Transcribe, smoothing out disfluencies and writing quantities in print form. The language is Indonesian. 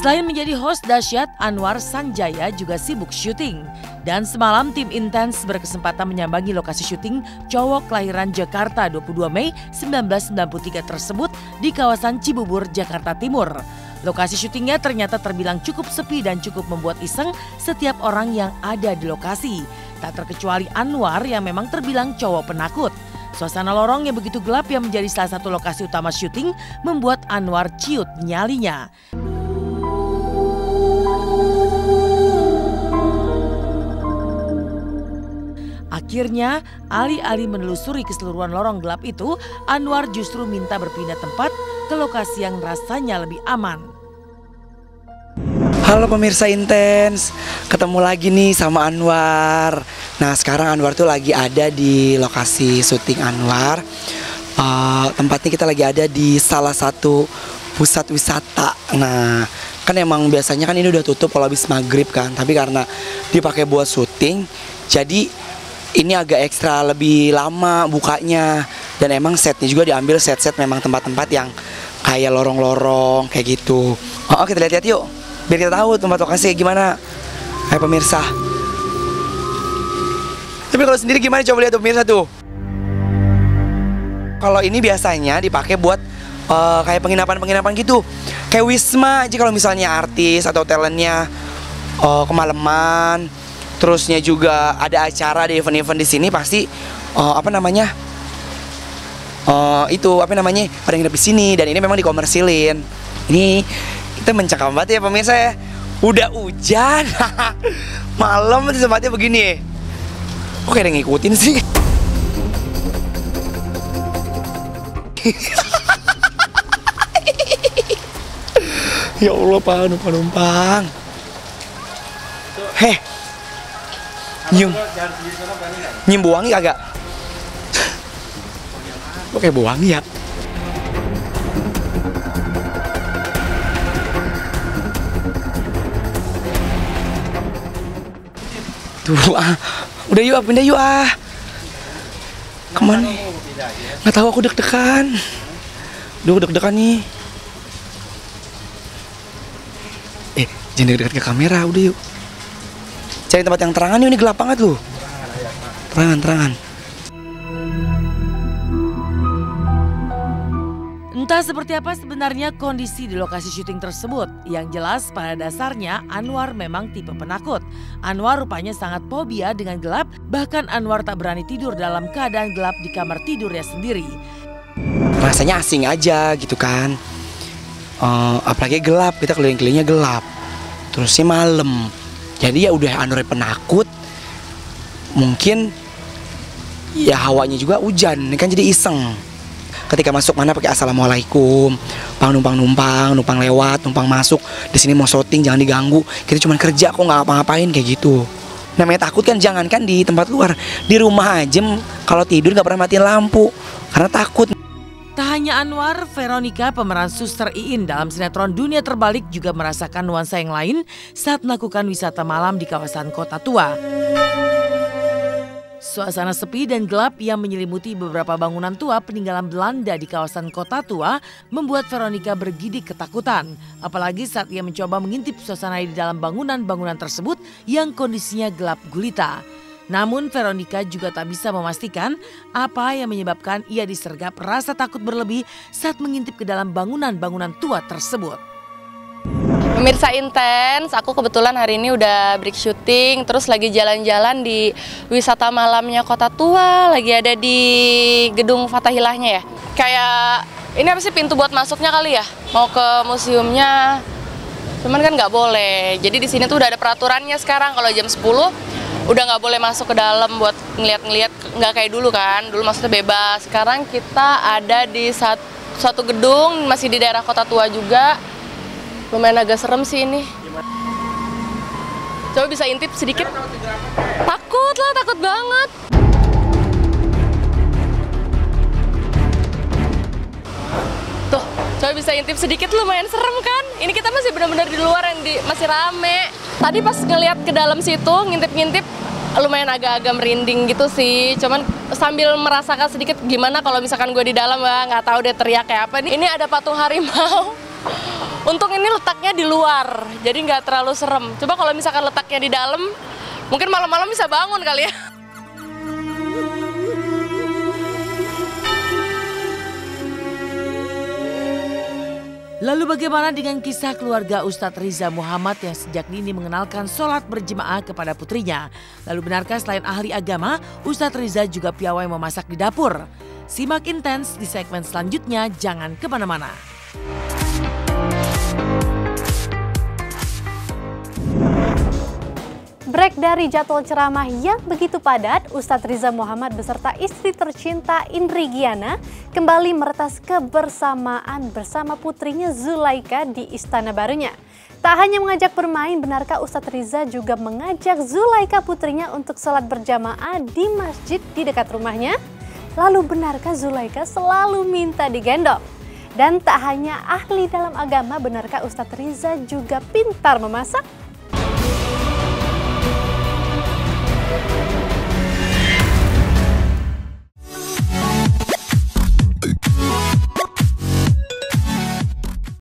Selain menjadi host dahsyat, Anwar Sanjaya juga sibuk syuting. Dan semalam tim Intens berkesempatan menyambangi lokasi syuting cowok kelahiran Jakarta 22 Mei 1993 tersebut di kawasan Cibubur, Jakarta Timur. Lokasi syutingnya ternyata terbilang cukup sepi dan cukup membuat iseng setiap orang yang ada di lokasi. Tak terkecuali Anwar yang memang terbilang cowok penakut. Suasana lorong yang begitu gelap yang menjadi salah satu lokasi utama syuting membuat Anwar ciut nyalinya. Akhirnya, alih-alih menelusuri keseluruhan lorong gelap itu, Anwar justru minta berpindah tempat ke lokasi yang rasanya lebih aman. Halo pemirsa Intens, ketemu lagi nih sama Anwar. Nah sekarang Anwar tuh lagi ada di lokasi syuting Anwar. Tempatnya kita lagi ada di salah satu pusat wisata. Nah kan emang biasanya kan ini udah tutup kalau habis maghrib kan. Tapi karena dipakai buat syuting, jadi ini agak ekstra lebih lama bukanya. Dan emang setnya juga diambil set-set memang tempat-tempat yang kayak lorong-lorong kayak gitu. Kita lihat-lihat yuk, biar kita tahu tempat lokasi kayak gimana. Hai pemirsa. Tapi kalau sendiri gimana, coba lihat tuh pemirsa tuh. Kalau ini biasanya dipakai buat kayak penginapan-penginapan gitu. Kayak Wisma aja kalau misalnya artis atau talentnya kemalaman. Terusnya juga ada acara di event-event di sini pasti pada nginep di sini, dan ini memang dikomersilin. Ini kita mencakap banget ya pemirsa ya. Udah hujan, malam tempatnya begini. Kok kayak ngikutin sih? Ya Allah, penumpang. Heh, nyium bau wangi kagak? Kok kayak bau wangi ya? Tuh, udah yuk, pindah yuk Kemana? Nggak tahu, aku deg-degan. Duh, deg-degan nih. Jangan deket-deket ke kamera, udah yuk. Cari tempat yang terangan yuk, ini gelap banget loh. Terangan. Entah seperti apa sebenarnya kondisi di lokasi syuting tersebut. Yang jelas pada dasarnya Anwar memang tipe penakut. Anwar rupanya sangat fobia dengan gelap. Bahkan Anwar tak berani tidur dalam keadaan gelap di kamar tidurnya sendiri. Rasanya asing aja gitu kan. Apalagi gelap, kita keliling-kelilingnya gelap. Terusnya malam. Jadi ya udah Anwar penakut. Mungkin ya hawanya juga hujan, kan jadi iseng. Ketika masuk mana pakai assalamualaikum, numpang lewat, numpang masuk. Di sini mau syuting, jangan diganggu. Kita cuma kerja kok, nggak ngapa-ngapain kayak gitu. Namanya takut kan, jangankan di tempat luar, di rumah aja kalau tidur nggak pernah matiin lampu karena takut. Tak hanya Anwar, Veronica pemeran Suster Iin dalam sinetron Dunia Terbalik juga merasakan nuansa yang lain saat melakukan wisata malam di kawasan Kota Tua. Suasana sepi dan gelap yang menyelimuti beberapa bangunan tua peninggalan Belanda di kawasan Kota Tua membuat Veronica bergidik ketakutan. Apalagi saat ia mencoba mengintip suasana di dalam bangunan-bangunan tersebut yang kondisinya gelap gulita. Namun Veronica juga tak bisa memastikan apa yang menyebabkan ia disergap rasa takut berlebih saat mengintip ke dalam bangunan-bangunan tua tersebut. Pemirsa Intens, aku kebetulan hari ini udah break syuting, terus lagi jalan-jalan di wisata malamnya Kota Tua, lagi ada di gedung Fathahillahnya ya. Kayak ini apa sih, pintu buat masuknya kali ya? Mau ke museumnya, cuman kan nggak boleh. Jadi di sini tuh udah ada peraturannya sekarang, kalau jam 10 udah nggak boleh masuk ke dalam buat ngeliat-ngeliat, nggak kayak dulu kan. Dulu maksudnya bebas. Sekarang kita ada di suatu gedung, masih di daerah Kota Tua juga. Lumayan agak serem sih ini. Coba bisa intip sedikit? Takut lah, takut banget. Tuh, coba bisa intip sedikit, lumayan serem kan? Ini kita masih benar-benar di luar yang masih rame. Tadi pas ngeliat ke dalam situ, ngintip-ngintip, lumayan agak-agak merinding gitu sih. Cuman sambil merasakan sedikit gimana kalau misalkan gue di dalam, nggak tahu dia teriak kayak apa. Ini ada patung harimau. Untung ini letaknya di luar, jadi nggak terlalu serem. Coba kalau misalkan letaknya di dalam, mungkin malam-malam bisa bangun kali ya. Lalu bagaimana dengan kisah keluarga Ustadz Riza Muhammad yang sejak dini mengenalkan sholat berjemaah kepada putrinya? Lalu benarkah selain ahli agama, Ustadz Riza juga piawai memasak di dapur? Simak intens di segmen selanjutnya, jangan kemana-mana. Break dari jadwal ceramah yang begitu padat, Ustadz Riza Muhammad beserta istri tercinta Indri Giana kembali meretas kebersamaan bersama putrinya Zulaika di istana barunya. Tak hanya mengajak bermain, benarkah Ustadz Riza juga mengajak Zulaika putrinya untuk sholat berjamaah di masjid di dekat rumahnya? Lalu benarkah Zulaika selalu minta digendong? Dan tak hanya ahli dalam agama, benarkah Ustadz Riza juga pintar memasak?